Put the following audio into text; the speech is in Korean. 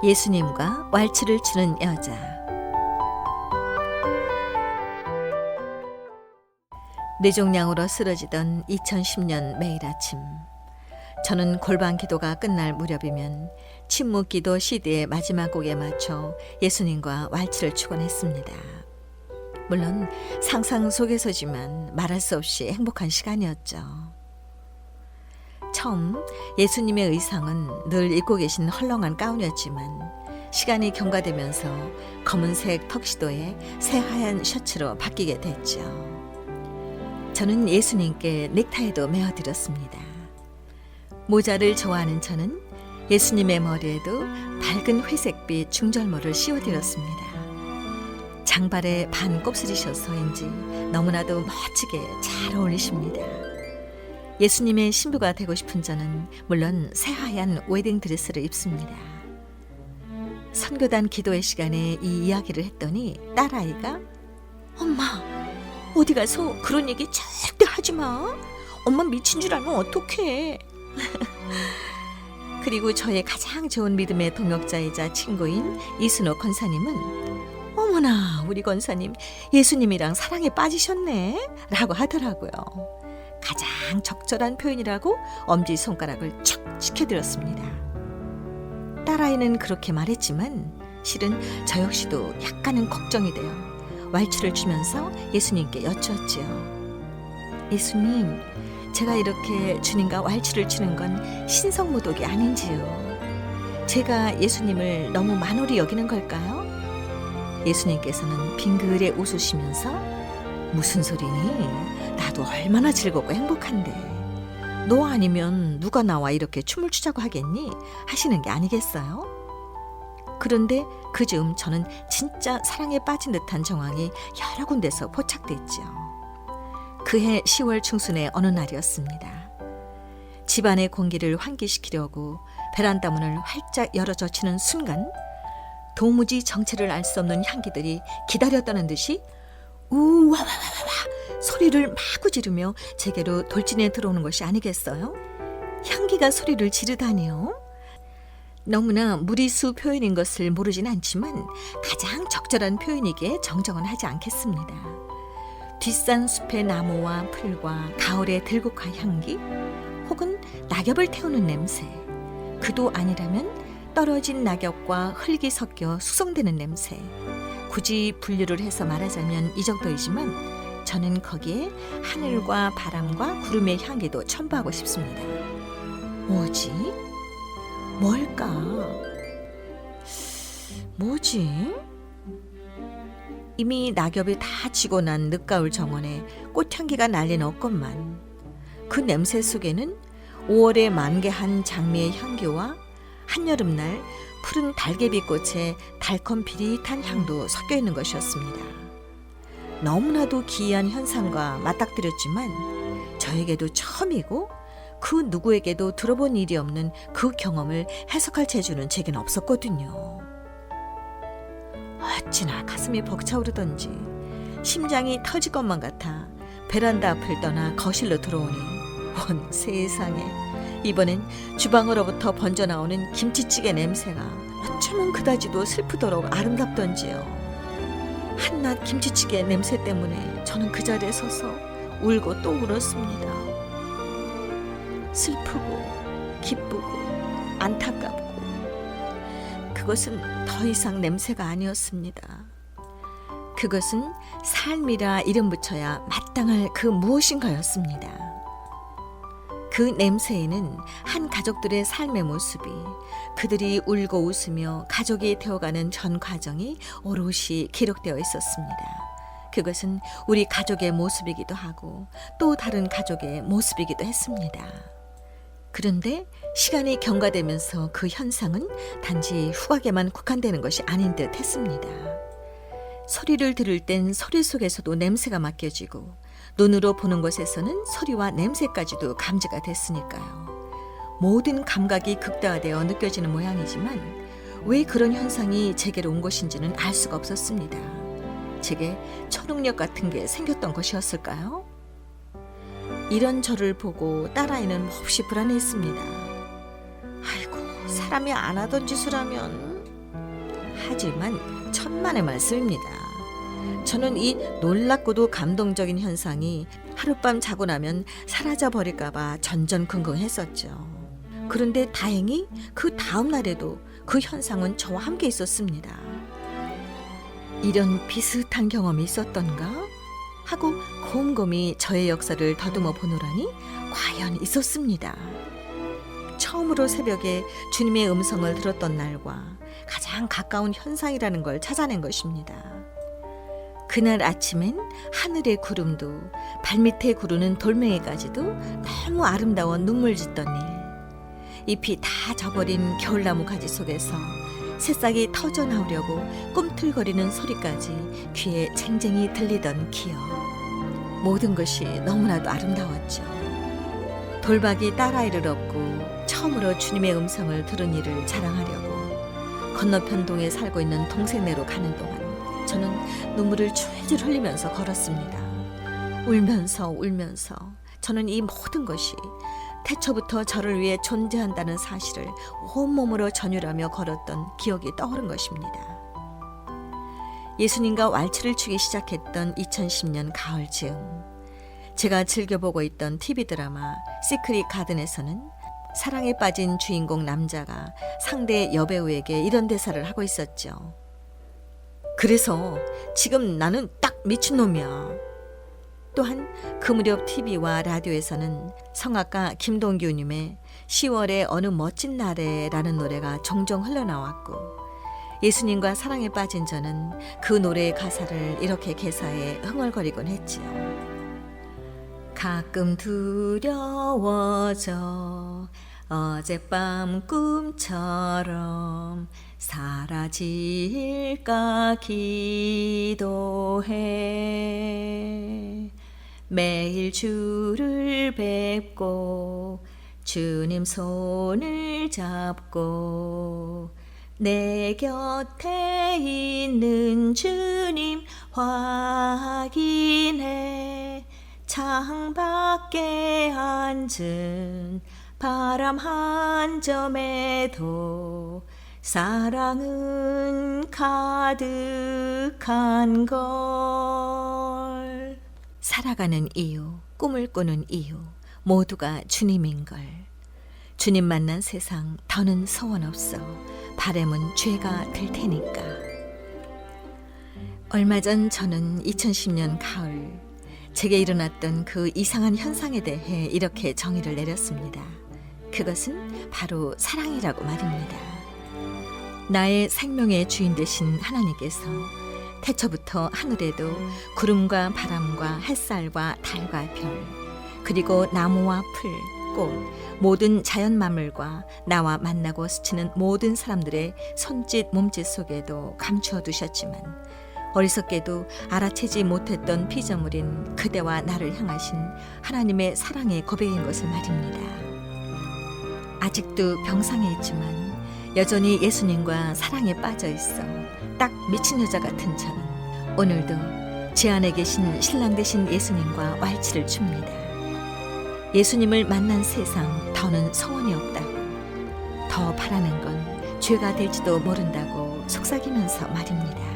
예수님과 왈츠를 추는 여자. 뇌종양으로 쓰러지던 2010년 매일 아침, 저는 골반 기도가 끝날 무렵이면 침묵 기도 CD의 마지막 곡에 맞춰 예수님과 왈츠를 추곤 했습니다. 물론 상상 속에서지만 말할 수 없이 행복한 시간이었죠. 처음 예수님의 의상은 늘 입고 계신 헐렁한 가운이었지만 시간이 경과되면서 검은색 턱시도에 새하얀 셔츠로 바뀌게 됐죠. 저는 예수님께 넥타이도 메어드렸습니다. 모자를 좋아하는 저는 예수님의 머리에도 밝은 회색빛 중절모를 씌워드렸습니다. 장발에 반 곱슬이셔서인지 너무나도 멋지게 잘 어울리십니다. 예수님의 신부가 되고 싶은 저는 물론 새하얀 웨딩드레스를 입습니다. 선교단 기도의 시간에 이 이야기를 했더니 딸아이가 엄마, 어디 가서 그런 얘기 절대 하지 마. 엄마 미친 줄 알면 어떡해. 그리고 저의 가장 좋은 믿음의 동역자이자 친구인 이순옥 권사님은 어머나, 우리 권사님 예수님이랑 사랑에 빠지셨네 라고 하더라고요. 가장 적절한 표현이라고 엄지손가락을 척 치켜드렸습니다. 딸아이는 그렇게 말했지만 실은 저 역시도 약간은 걱정이 되어 왈츠를 추면서 예수님께 여쭈었지요. 예수님, 제가 이렇게 주님과 왈츠를 추는 건 신성모독이 아닌지요? 제가 예수님을 너무 만홀히 여기는 걸까요? 예수님께서는 빙그레 웃으시면서 무슨 소리니? 나도 얼마나 즐겁고 행복한데 너 아니면 누가 나와 이렇게 춤을 추자고 하겠니? 하시는 게 아니겠어요? 그런데 그 즈음 저는 진짜 사랑에 빠진 듯한 정황이 여러 군데서 포착됐죠. 그해 10월 중순의 어느 날이었습니다. 집안의 공기를 환기시키려고 베란다 문을 활짝 열어젖히는 순간 도무지 정체를 알 수 없는 향기들이 기다렸다는 듯이 우와와와와 소리를 마구 지르며 제게로 돌진해 들어오는 것이 아니겠어요? 향기가 소리를 지르다니요? 너무나 무리수 표현인 것을 모르진 않지만 가장 적절한 표현이기에 정정은 하지 않겠습니다. 뒷산 숲의 나무와 풀과 가을의 들국화 향기, 혹은 낙엽을 태우는 냄새, 그도 아니라면 떨어진 낙엽과 흙이 섞여 숙성되는 냄새. 굳이 분류를 해서 말하자면 이 정도이지만 저는 거기에 하늘과 바람과 구름의 향기도 첨부하고 싶습니다. 뭐지? 뭘까? 뭐지? 이미 낙엽이 다 지고 난 늦가을 정원에 꽃향기가 날린 없건만 그 냄새 속에는 5월에 만개한 장미의 향기와 한여름날 푸른 달개비꽃의 달콤 비릿한 향도 섞여 있는 것이었습니다. 너무나도 기이한 현상과 맞닥뜨렸지만 저에게도 처음이고 그 누구에게도 들어본 일이 없는 그 경험을 해석할 재주는 제겐 없었거든요. 어찌나 가슴이 벅차오르던지 심장이 터질 것만 같아 베란다 앞을 떠나 거실로 들어오니 온 세상에 이번엔 주방으로부터 번져나오는 김치찌개 냄새가 어쩌면 그다지도 슬프도록 아름답던지요. 한낱 김치찌개 냄새 때문에 저는 그 자리에 서서 울고 또 울었습니다. 슬프고 기쁘고 안타깝고 그것은 더 이상 냄새가 아니었습니다. 그것은 삶이라 이름 붙여야 마땅할 그 무엇인가였습니다. 그 냄새에는 한 가족들의 삶의 모습이, 그들이 울고 웃으며 가족이 되어가는 전 과정이 오롯이 기록되어 있었습니다. 그것은 우리 가족의 모습이기도 하고 또 다른 가족의 모습이기도 했습니다. 그런데 시간이 경과되면서 그 현상은 단지 후각에만 국한되는 것이 아닌 듯 했습니다. 소리를 들을 땐 소리 속에서도 냄새가 맡겨지고 눈으로 보는 것에서는 소리와 냄새까지도 감지가 됐으니까요. 모든 감각이 극대화되어 느껴지는 모양이지만 왜 그런 현상이 제게로 온 것인지는 알 수가 없었습니다. 제게 초능력 같은 게 생겼던 것이었을까요? 이런 저를 보고 딸아이는 몹시 불안해했습니다. 아이고, 사람이 안 하던 짓을 하면 하지만 천만의 말씀입니다. 저는 이 놀랍고도 감동적인 현상이 하룻밤 자고 나면 사라져 버릴까봐 전전긍긍했었죠. 그런데 다행히 그 다음 날에도 그 현상은 저와 함께 있었습니다. 이런 비슷한 경험이 있었던가 하고 곰곰이 저의 역사를 더듬어 보노라니 과연 있었습니다. 처음으로 새벽에 주님의 음성을 들었던 날과 가장 가까운 현상이라는 걸 찾아낸 것입니다. 그날 아침엔 하늘의 구름도 발밑에 구르는 돌멩이까지도 너무 아름다워 눈물 짓던 일, 잎이 다 져버린 겨울나무 가지 속에서 새싹이 터져 나오려고 꿈틀거리는 소리까지 귀에 쟁쟁이 들리던 기억, 모든 것이 너무나도 아름다웠죠. 돌박이 딸아이를 얻고 처음으로 주님의 음성을 들은 일을 자랑하려고 건너편 동에 살고 있는 동생네로 가는 동안 저는 눈물을 줄줄 흘리면서 걸었습니다. 울면서 저는 이 모든 것이 태초부터 저를 위해 존재한다는 사실을 온몸으로 전율하며 걸었던 기억이 떠오른 것입니다. 예수님과 왈츠를 추기 시작했던 2010년 가을 즈음, 제가 즐겨보고 있던 TV 드라마 시크릿 가든에서는 사랑에 빠진 주인공 남자가 상대 여배우에게 이런 대사를 하고 있었죠. 그래서 지금 나는 딱 미친놈이야. 또한 그 무렵 TV와 라디오에서는 성악가 김동규님의 10월의 어느 멋진 날에 라는 노래가 종종 흘러나왔고, 예수님과 사랑에 빠진 저는 그 노래의 가사를 이렇게 개사해 흥얼거리곤 했지요. 가끔 두려워져 어젯밤 꿈처럼 사라질까 기도해. 매일 주를 뵙고 주님 손을 잡고 내 곁에 있는 주님 확인해. 창밖에 앉은 바람 한 점에도 사랑은 가득한 걸. 살아가는 이유, 꿈을 꾸는 이유, 모두가 주님인 걸. 주님 만난 세상 더는 소원 없어. 바람은 죄가 될 테니까. 얼마 전 저는 2010년 가을 제게 일어났던 그 이상한 현상에 대해 이렇게 정의를 내렸습니다. 그것은 바로 사랑이라고 말입니다. 나의 생명의 주인 되신 하나님께서 태초부터 하늘에도 구름과 바람과 햇살과 달과 별, 그리고 나무와 풀, 꽃, 모든 자연 만물과 나와 만나고 스치는 모든 사람들의 손짓 몸짓 속에도 감추어 두셨지만 어리석게도 알아채지 못했던 피조물인 그대와 나를 향하신 하나님의 사랑의 고백인 것을 말입니다. 아직도 병상에 있지만 여전히 예수님과 사랑에 빠져 있어 딱 미친 여자 같은 저는 오늘도 제 안에 계신 신랑 되신 예수님과 왈츠를 춥니다. 예수님을 만난 세상 더는 소원이 없다고, 더 바라는 건 죄가 될지도 모른다고 속삭이면서 말입니다.